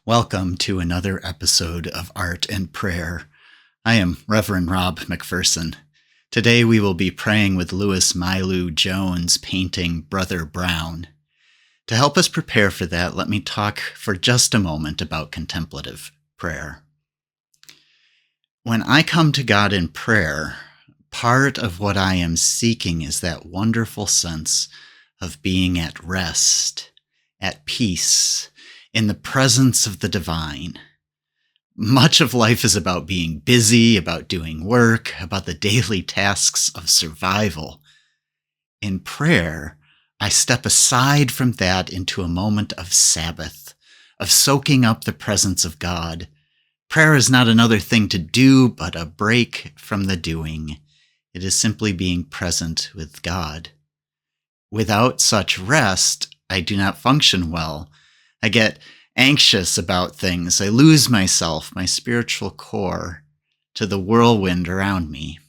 Welcome to another episode of Art and Prayer. I am Reverend Rob McPherson. Today we will be praying with Loïs Mailou Jones' painting Brother Brown. To help us prepare for that, let me talk for just a moment about contemplative prayer. When I come to God in prayer, part of what I am seeking is that wonderful sense of being at rest, at peace, in the presence of the divine. Much of life is about being busy, about doing work, about the daily tasks of survival. In prayer, I step aside from that into a moment of Sabbath, of soaking up the presence of God. Prayer is not another thing to do, but a break from the doing. It is simply being present with God. Without such rest, I do not function well. I get anxious about things. I lose myself, my spiritual core, to the whirlwind around me.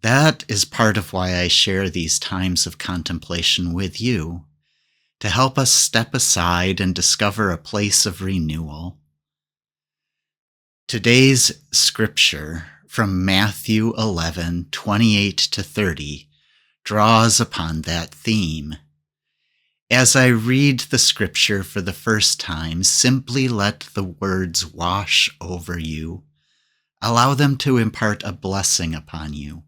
That is part of why I share these times of contemplation with you, to help us step aside and discover a place of renewal. Today's scripture from Matthew 11:28-30 draws upon that theme. As I read the scripture for the first time, simply let the words wash over you. Allow them to impart a blessing upon you.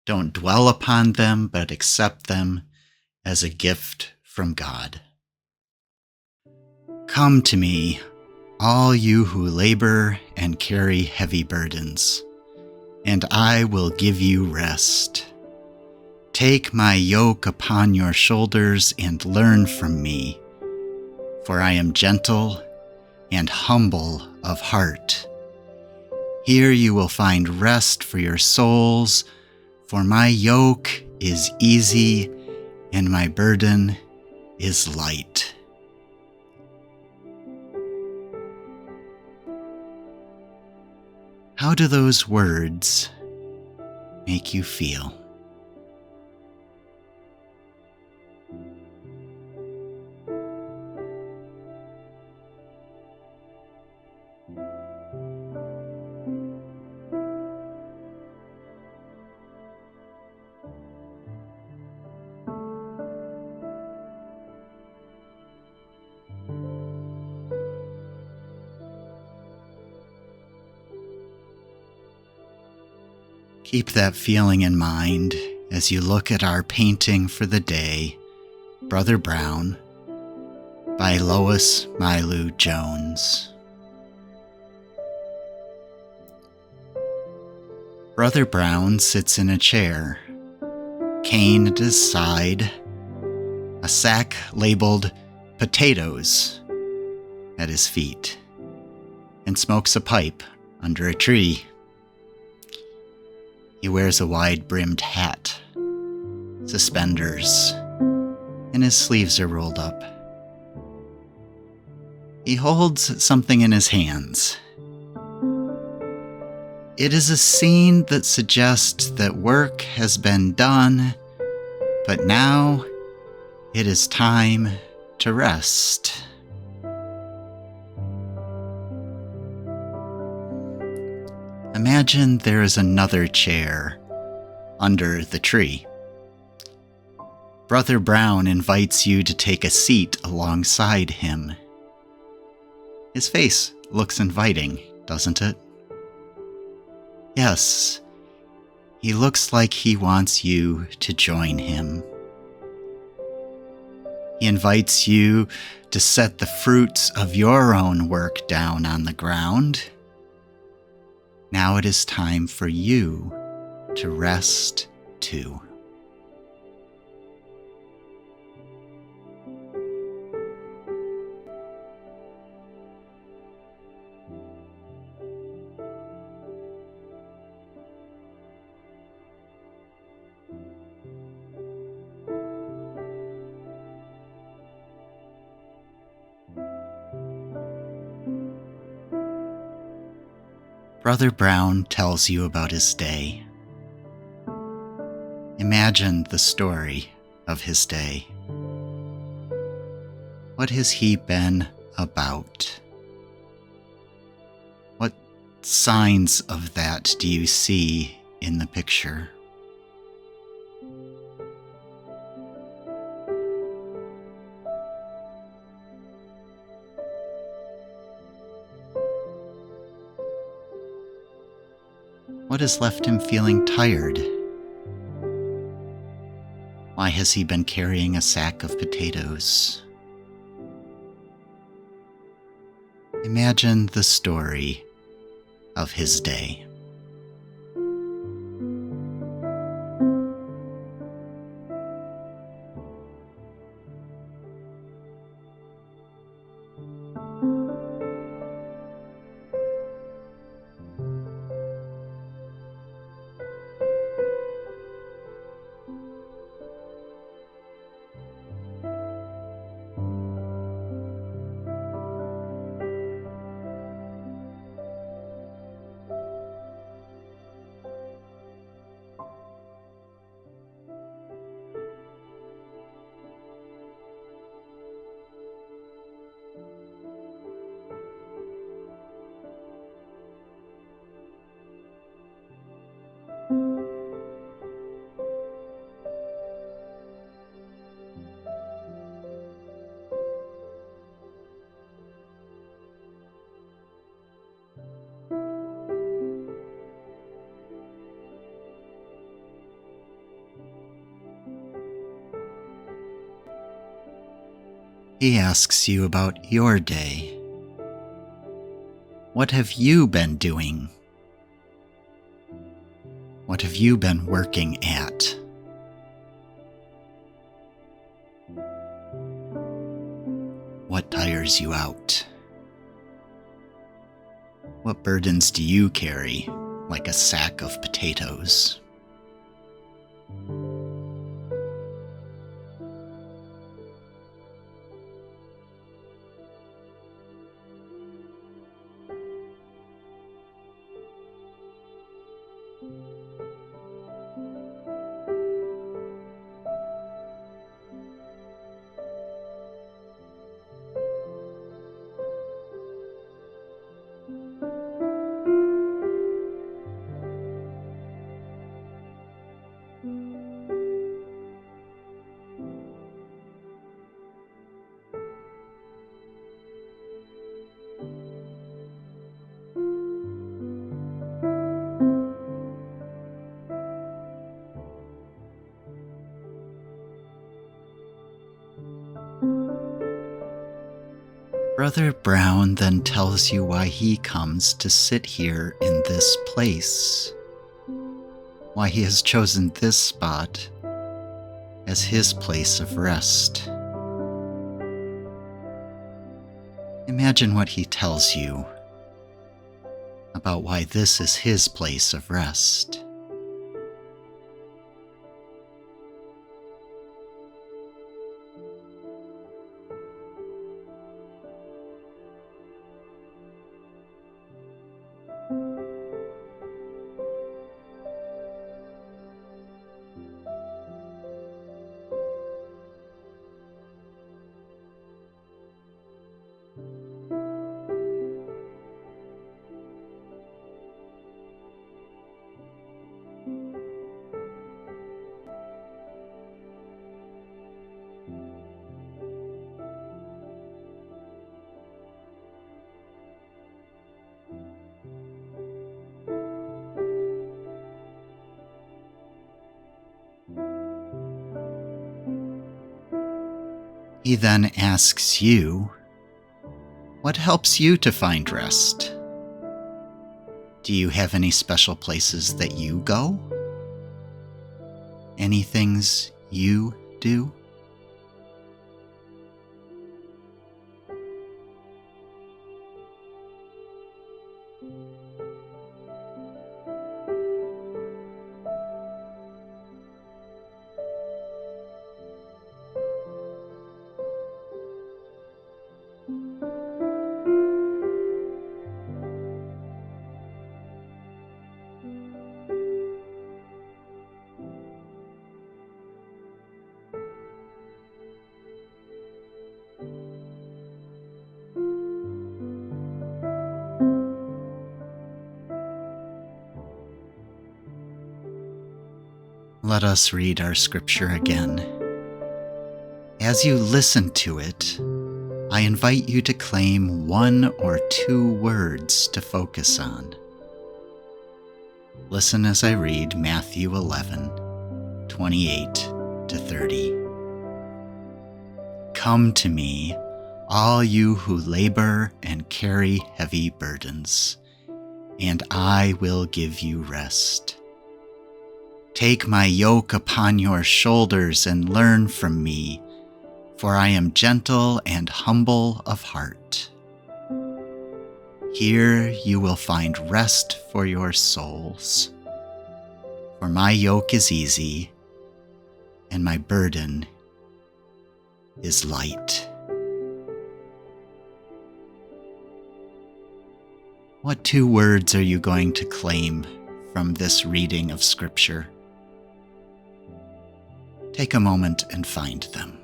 Don't dwell upon them, but accept them as a gift from God. Come to me, all you who labor and carry heavy burdens, and I will give you rest. Take my yoke upon your shoulders and learn from me, for I am gentle and humble of heart. Here you will find rest for your souls, for my yoke is easy and my burden is light. How do those words make you feel? Keep that feeling in mind as you look at our painting for the day, Brother Brown, by Loïs Mailou Jones. Brother Brown sits in a chair, cane at his side, a sack labeled potatoes at his feet, and smokes a pipe under a tree. He wears a wide-brimmed hat, suspenders, and his sleeves are rolled up. He holds something in his hands. It is a scene that suggests that work has been done, but now it is time to rest. Imagine there is another chair under the tree. Brother Brown invites you to take a seat alongside him. His face looks inviting, doesn't it? Yes, he looks like he wants you to join him. He invites you to set the fruits of your own work down on the ground. Now it is time for you to rest too. Brother Brown tells you about his day. Imagine the story of his day. What has he been about? What signs of that do you see in the picture? What has left him feeling tired? Why has he been carrying a sack of potatoes? Imagine the story of his day. He asks you about your day. What have you been doing? What have you been working at? What tires you out? What burdens do you carry like a sack of potatoes? Brother Brown then tells you why he comes to sit here in this place, why he has chosen this spot as his place of rest. Imagine what he tells you about why this is his place of rest. He then asks you, what helps you to find rest? Do you have any special places that you go? Any things you do? Let us read our scripture again. As you listen to it, I invite you to claim 1 or 2 words to focus on. Listen as I read Matthew 11:28-30. Come to me, all you who labor and carry heavy burdens, and I will give you rest. Take my yoke upon your shoulders and learn from me, for I am gentle and humble of heart. Here you will find rest for your souls, for my yoke is easy and my burden is light. What 2 words are you going to claim from this reading of Scripture? Take a moment and find them.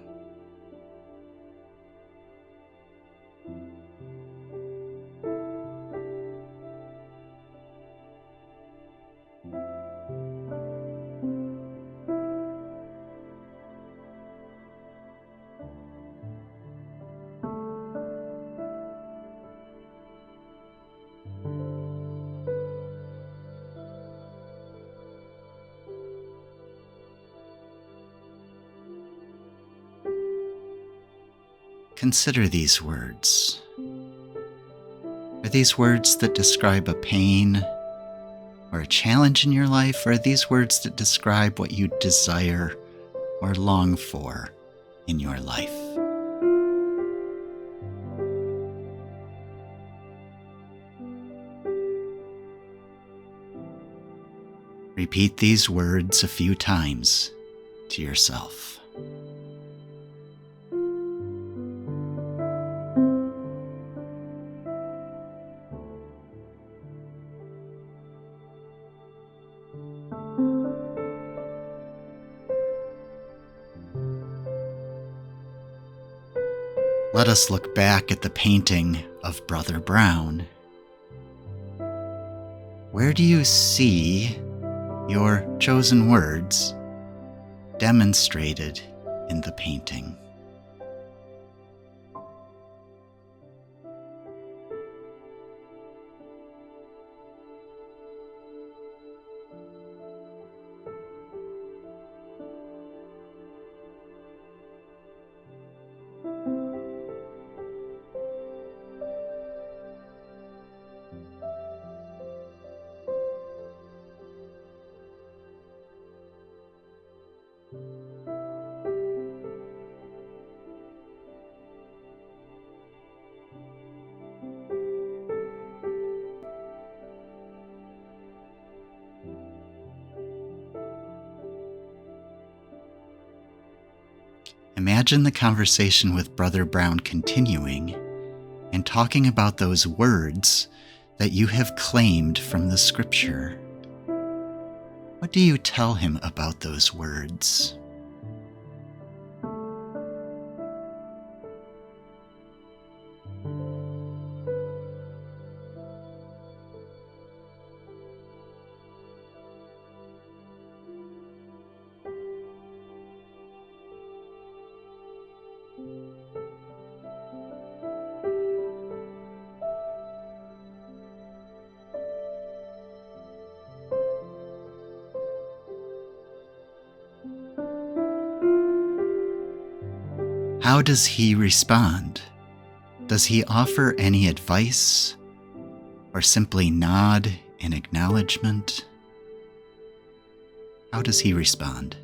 Consider these words. Are these words that describe a pain or a challenge in your life, or are these words that describe what you desire or long for in your life? Repeat these words a few times to yourself. Let us look back at the painting of Brother Brown. Where do you see your chosen words demonstrated in the painting? Imagine the conversation with Brother Brown continuing and talking about those words that you have claimed from the scripture. What do you tell him about those words? How does he respond? Does he offer any advice or simply nod in acknowledgement? How does he respond?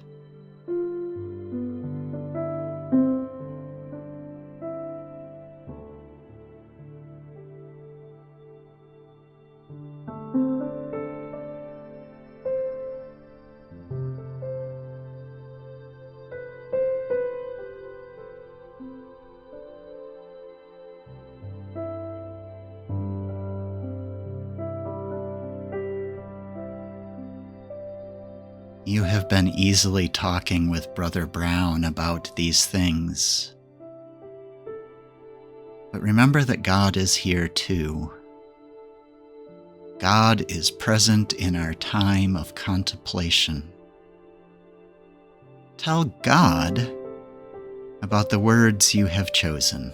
You have been easily talking with Brother Brown about these things. But remember that God is here too. God is present in our time of contemplation. Tell God about the words you have chosen.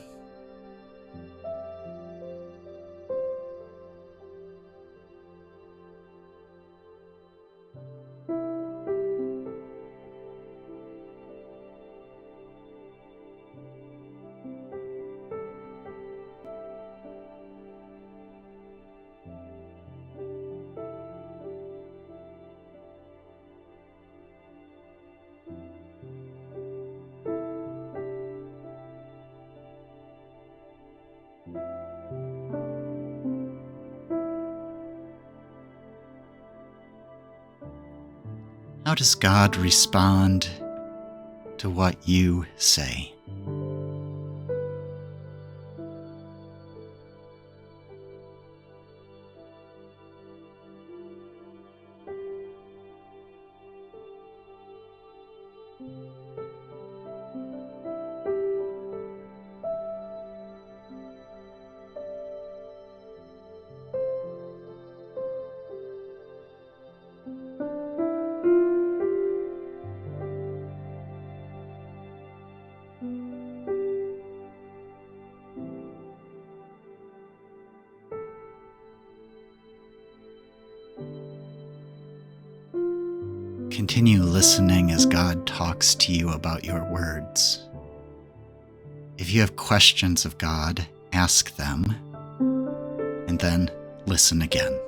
How does God respond to what you say? Continue listening as God talks to you about your words. If you have questions of God, ask them, and then listen again.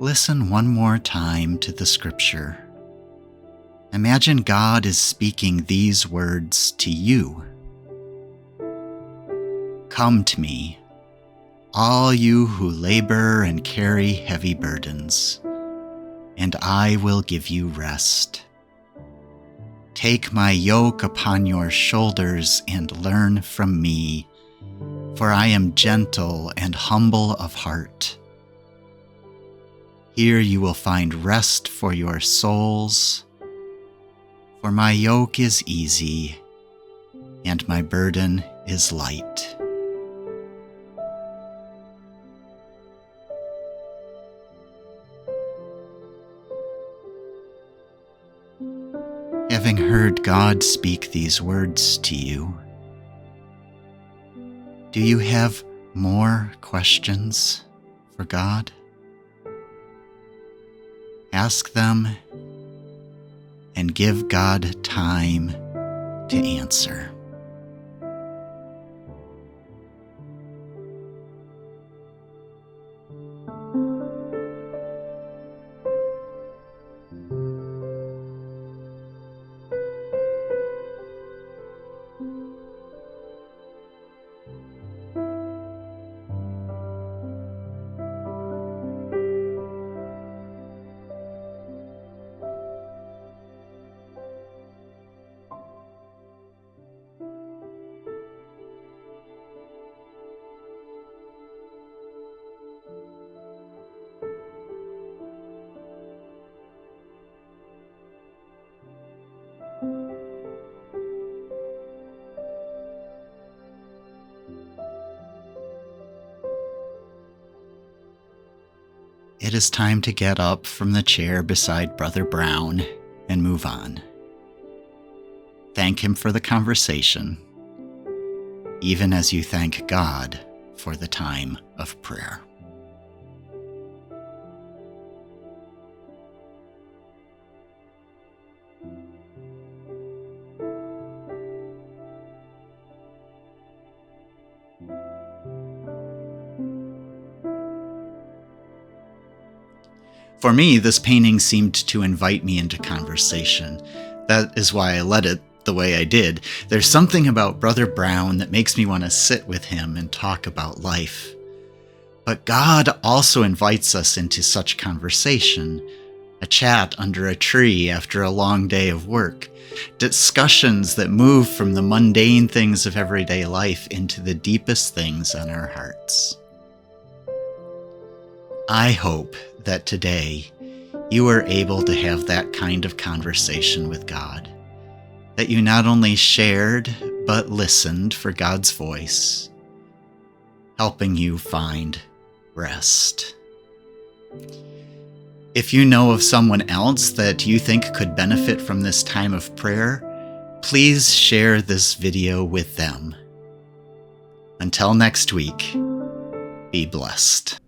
Listen one more time to the scripture. Imagine God is speaking these words to you. Come to me, all you who labor and carry heavy burdens, and I will give you rest. Take my yoke upon your shoulders and learn from me, for I am gentle and humble of heart. Here you will find rest for your souls, for my yoke is easy and my burden is light. Having heard God speak these words to you, do you have more questions for God? Ask them and give God time to answer. It is time to get up from the chair beside Brother Brown and move on. Thank him for the conversation, even as you thank God for the time of prayer. For me, this painting seemed to invite me into conversation. That is why I led it the way I did. There's something about Brother Brown that makes me want to sit with him and talk about life. But God also invites us into such conversation, a chat under a tree after a long day of work, discussions that move from the mundane things of everyday life into the deepest things on our hearts. I hope that today you are able to have that kind of conversation with God, that you not only shared, but listened for God's voice, helping you find rest. If you know of someone else that you think could benefit from this time of prayer, please share this video with them. Until next week, be blessed.